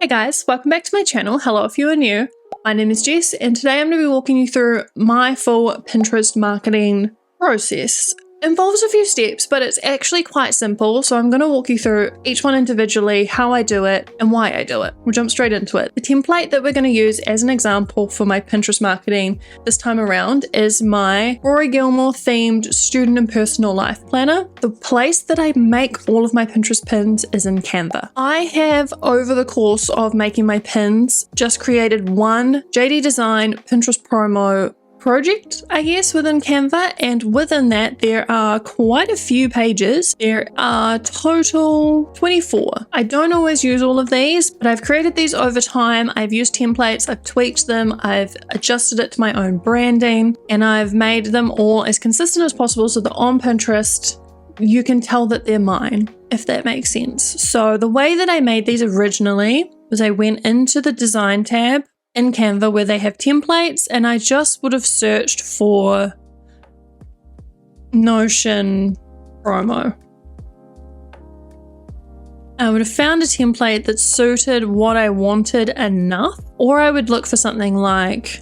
Hey guys, welcome back to my channel. Hello if you are new. My name is Jess and today I'm going to be walking you through my full Pinterest marketing process. It involves a few steps, but it's actually quite simple. So I'm going to walk you through each one individually, how I do it and why I do it. We'll jump straight into it. The template that we're going to use as an example for my Pinterest marketing this time around is my Rory Gilmore themed student and personal life planner. The place that I make all of my Pinterest pins is in Canva. I have, over the course of making my pins, just created one jddesign Pinterest promo project, I guess, within Canva, and within that there are quite a few pages. There are total 24. I don't always use all of these, but I've created these over time. I've used templates, I've tweaked them, I've adjusted it to my own branding, and I've made them all as consistent as possible so that on Pinterest you can tell that they're mine, if that makes sense. So the way that I made these originally was I went into the design tab in Canva where they have templates, and I just would have searched for Notion promo. I would have found a template that suited what I wanted enough, or I would look for something like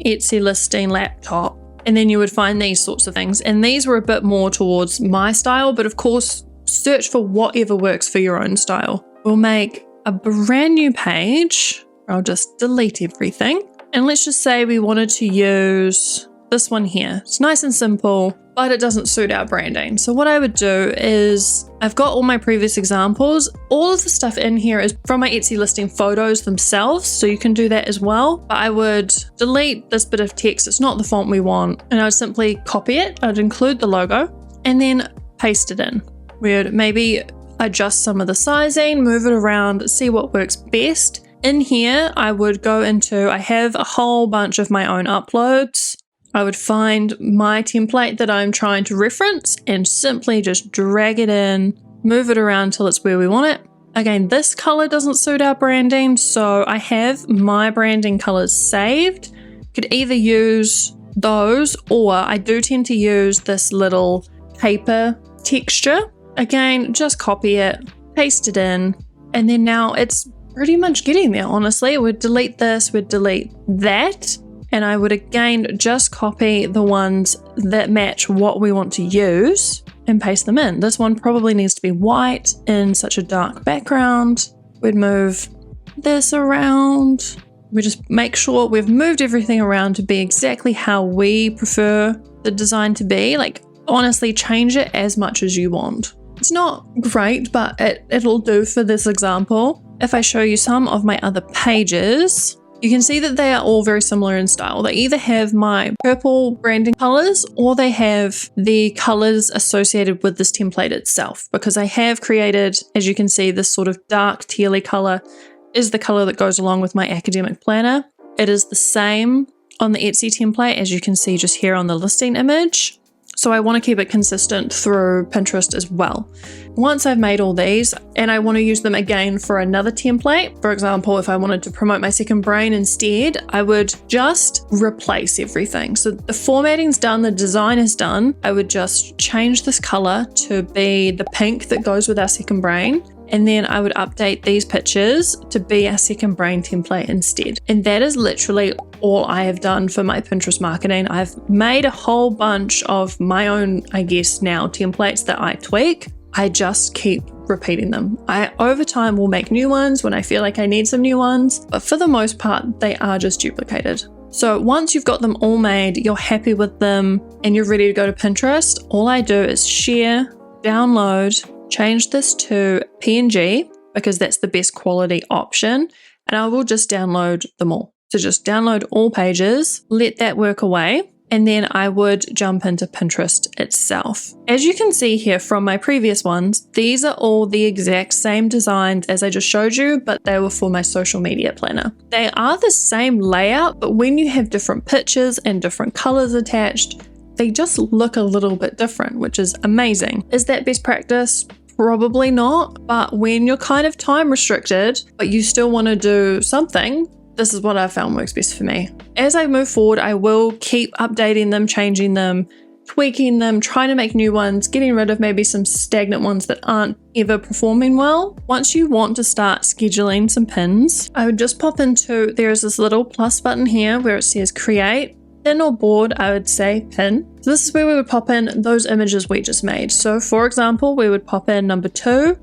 Etsy listing laptop, and then you would find these sorts of things. And these were a bit more towards my style, but of course, search for whatever works for your own style. We'll make a brand new page. I'll just delete everything. And let's just say we wanted to use this one here. It's nice and simple, but it doesn't suit our branding. So what I would do is, I've got all my previous examples. All of the stuff in here is from my Etsy listing photos themselves, so you can do that as well. But I would delete this bit of text. It's not the font we want. And I would simply copy it. I'd include the logo and then paste it in. We'd maybe adjust some of the sizing, move it around, see what works best. In here, I would go into, I have a whole bunch of my own uploads. I would find my template that I'm trying to reference and simply just drag it in, move it around till it's where we want it. Again, this color doesn't suit our branding, so I have my branding colors saved. Could either use those, or I do tend to use this little paper texture. Again, just copy it, paste it in, and then now it's pretty much getting there, honestly. We'd delete this, we'd delete that, and I would again just copy the ones that match what we want to use and paste them in. This one probably needs to be white in such a dark background. We'd move this around. We just make sure we've moved everything around to be exactly how we prefer the design to be. Like, honestly, change it as much as you want. It's not great, but it'll do for this example. If I show you some of my other pages, you can see that they are all very similar in style. They either have my purple branding colors or they have the colors associated with this template itself, because I have created, as you can see, this sort of dark tealy color is the color that goes along with my academic planner. It is the same on the Etsy template, as you can see just here on the listing image. So I want to keep it consistent through Pinterest as well. Once I've made all these and I want to use them again for another template, for example, if I wanted to promote my second brain instead, I would just replace everything. So the formatting's done, the design is done. I would just change this color to be the pink that goes with our second brain. And then I would update these pictures to be our second brain template instead. And that is literally all I have done for my Pinterest marketing. I've made a whole bunch of my own, I guess now, templates that I tweak. I just keep repeating them. I, over time, will make new ones when I feel like I need some new ones, but for the most part, they are just duplicated. So once you've got them all made, you're happy with them, and you're ready to go to Pinterest, all I do is share, download, change this to PNG because that's the best quality option, and I will just download them all. So just download all pages, let that work away, and then I would jump into Pinterest itself. As you can see here from my previous ones, these are all the exact same designs as I just showed you, but they were for my social media planner. They are the same layout, but when you have different pictures and different colors attached, they just look a little bit different, which is amazing. Is that best practice? Probably not, but when you're kind of time restricted, but you still want to do something, this is what I found works best for me. As I move forward, I will keep updating them, changing them, tweaking them, trying to make new ones, getting rid of maybe some stagnant ones that aren't ever performing well. Once you want to start scheduling some pins, I would just pop into, there's this little plus button here where it says create. Pin or board, I would say pin. So this is where we would pop in those images we just made. So for example, we would pop in number 2,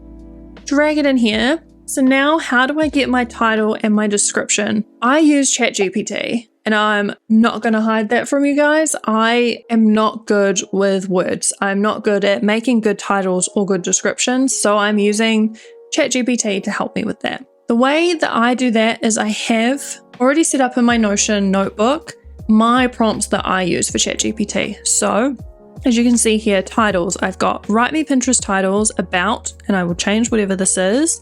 drag it in here. So now how do I get my title and my description? I use Chatgpt, and I'm not going to hide that from you guys. I am not good with words. I'm not good at making good titles or good descriptions. So I'm using Chatgpt to help me with that. The way that I do that is I have already set up in my Notion notebook my prompts that I use for Chatgpt. So as you can see here, titles, I've got write me Pinterest titles, about, and I will change whatever this is.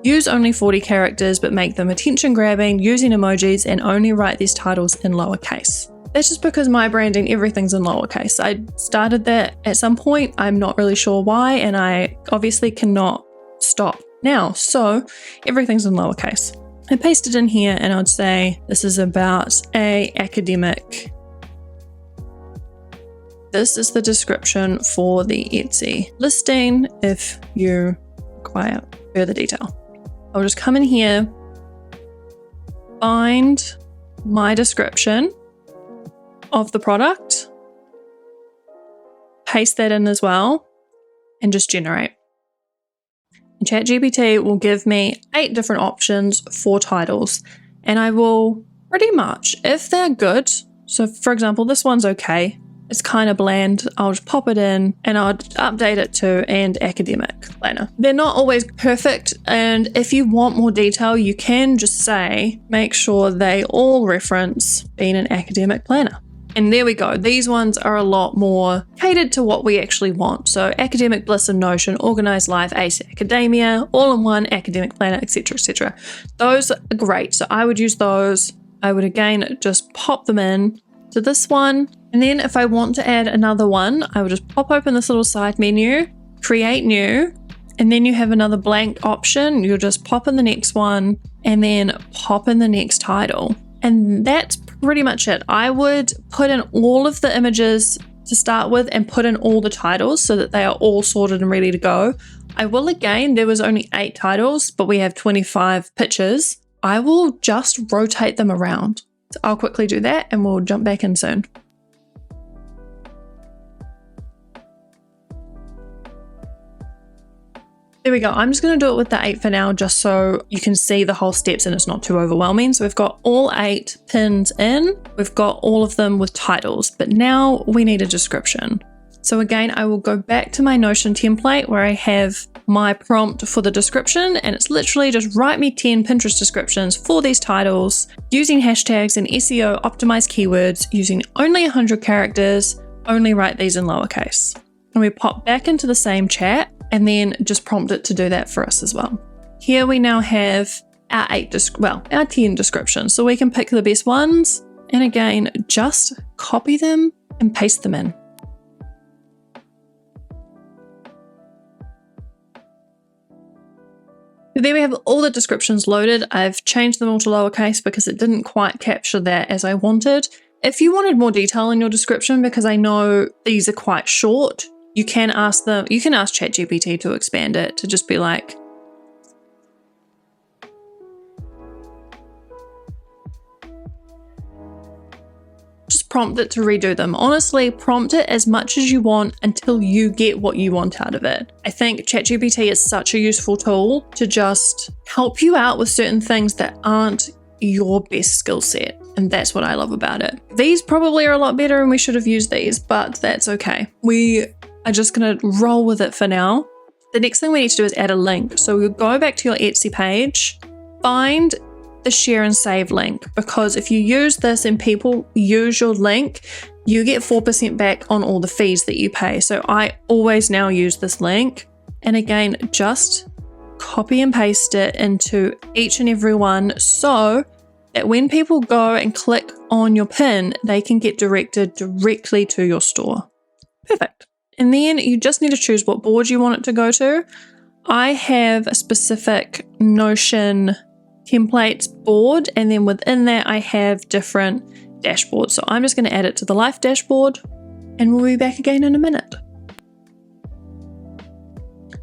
Use only 40 characters, but make them attention grabbing using emojis, and only write these titles in lowercase. That's just because my branding, everything's in lowercase. I started that at some point. I'm not really sure why, and I obviously cannot stop now. So everything's in lowercase. I paste it in here and I'd say this is about a academic. This is the description for the Etsy listing if you require further detail. I'll just come in here, find my description of the product, paste that in as well, and just generate. And Chatgpt will give me 8 different options for titles, and I will pretty much, if they're good, so for example, this one's okay, it's kind of bland, I'll just pop it in and I'll update it to and academic planner. They're not always perfect, and if you want more detail, you can just say, make sure they all reference being an academic planner. And there we go. These ones are a lot more catered to what we actually want. So academic bliss and Notion, organized life, Ace Academia, all-in-one academic planner, etc., etc. Those are great. So I would use those. I would again just pop them in to this one. And then if I want to add another one, I would just pop open this little side menu, create new, and then you have another blank option. You'll just pop in the next one and then pop in the next title. And that's pretty much it. I would put in all of the images to start with and put in all the titles so that they are all sorted and ready to go. I will again, there was only 8 titles, but we have 25 pictures. I will just rotate them around. So I'll quickly do that and we'll jump back in soon. There we go. I'm just going to do it with the 8 for now, just so you can see the whole steps and it's not too overwhelming. So we've got all 8 pins in, we've got all of them with titles, but now we need a description. So again, I will go back to my Notion template where I have my prompt for the description, and it's literally just write me 10 Pinterest descriptions for these titles using hashtags and SEO optimized keywords using only 100 characters, only write these in lowercase. And we pop back into the same chat and then just prompt it to do that for us as well. Here we now have our 10 descriptions, so we can pick the best ones and again, just copy them and paste them in. There we have all the descriptions loaded. I've changed them all to lowercase because it didn't quite capture that as I wanted. If you wanted more detail in your description, because I know these are quite short, you can ask Chatgpt to expand it, to just be like, just prompt it to redo them. Honestly, prompt it as much as you want until you get what you want out of it. I think Chatgpt is such a useful tool to just help you out with certain things that aren't your best skill set. And that's what I love about it. These probably are a lot better and we should have used these, but that's okay. We are just gonna roll with it for now. The next thing we need to do is add a link. So we'll go back to your Etsy page, find the share and save link, because if you use this and people use your link, you get 4% back on all the fees that you pay. So I always now use this link. And again, just copy and paste it into each and every one so that when people go and click on your pin, they can get directed directly to your store. Perfect. And then you just need to choose what board you want it to go to. I have a specific Notion templates board, and then within that I have different dashboards. So I'm just going to add it to the life dashboard. and we'll be back again in a minute.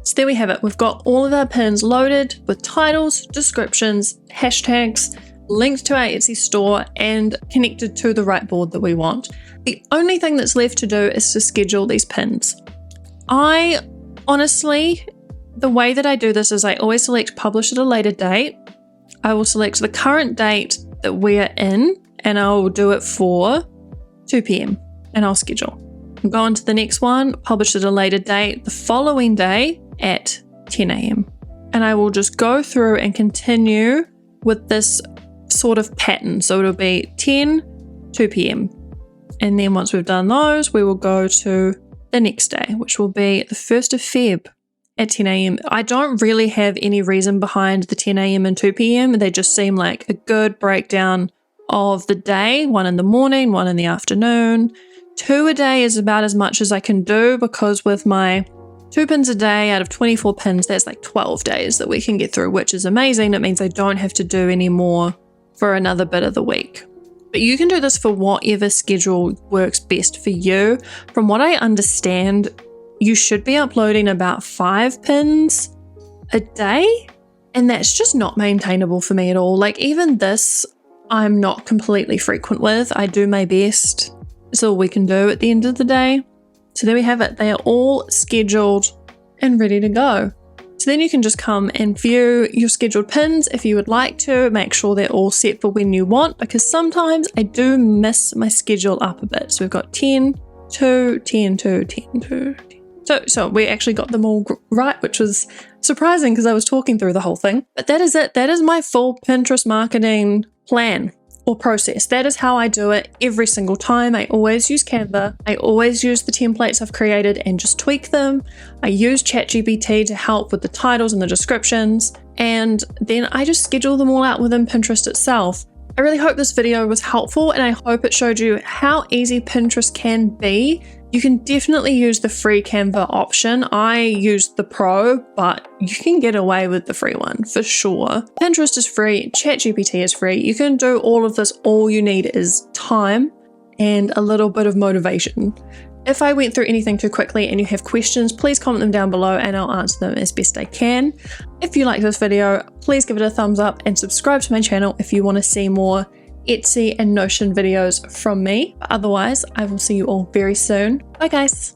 So there we have it. We've got all of our pins loaded with titles, descriptions, hashtags, linked to our Etsy store, and connected to the right board that we want. The only thing that's left to do is to schedule these pins. I honestly, the way that I do this is I always select publish at a later date. I will select the current date that we are in, and I will do it for 2 p.m. and I'll schedule. I'll go on to the next one, publish at a later date, the following day at 10 a.m. And I will just go through and continue with this sort of pattern. So it'll be 10, 2 p.m. And then once we've done those, we will go to the next day, which will be the 1st of Feb at 10 a.m. I don't really have any reason behind the 10 a.m. and 2 p.m. They just seem like a good breakdown of the day, 1 in the morning, 1 in the afternoon. 2 a day is about as much as I can do, because with my 2 pins a day out of 24 pins, that's like 12 days that we can get through, which is amazing. It means I don't have to do any more for another bit of the week. But you can do this for whatever schedule works best for you. From what I understand, you should be uploading about 5 pins a day, and that's just not maintainable for me at all. Like, even this, I'm not completely frequent with. I do my best. It's all we can do at the end of the day. So there we have it. They are all scheduled and ready to go. So then you can just come and view your scheduled pins if you would like to. Make sure they're all set for when you want, because sometimes I do miss my schedule up a bit. So we've got 10, 2, 10, 2, 10, 2, 10. So we actually got them all right, which was surprising because I was talking through the whole thing. But that is it. That is my full Pinterest marketing plan or process. That is how I do it every single time. I always use Canva. I always use the templates I've created and just tweak them. I use Chatgpt to help with the titles and the descriptions. And then I just schedule them all out within Pinterest itself. I really hope this video was helpful, and I hope it showed you how easy Pinterest can be. You can definitely use the free Canva option. I use the Pro, but you can get away with the free one for sure. Pinterest is free, Chatgpt is free. You can do all of this. All you need is time and a little bit of motivation. If I went through anything too quickly and you have questions, please comment them down below and I'll answer them as best I can. If you like this video, please give it a thumbs up and subscribe to my channel if you want to see more Etsy and Notion videos from me. Otherwise, I will see you all very soon. Bye guys.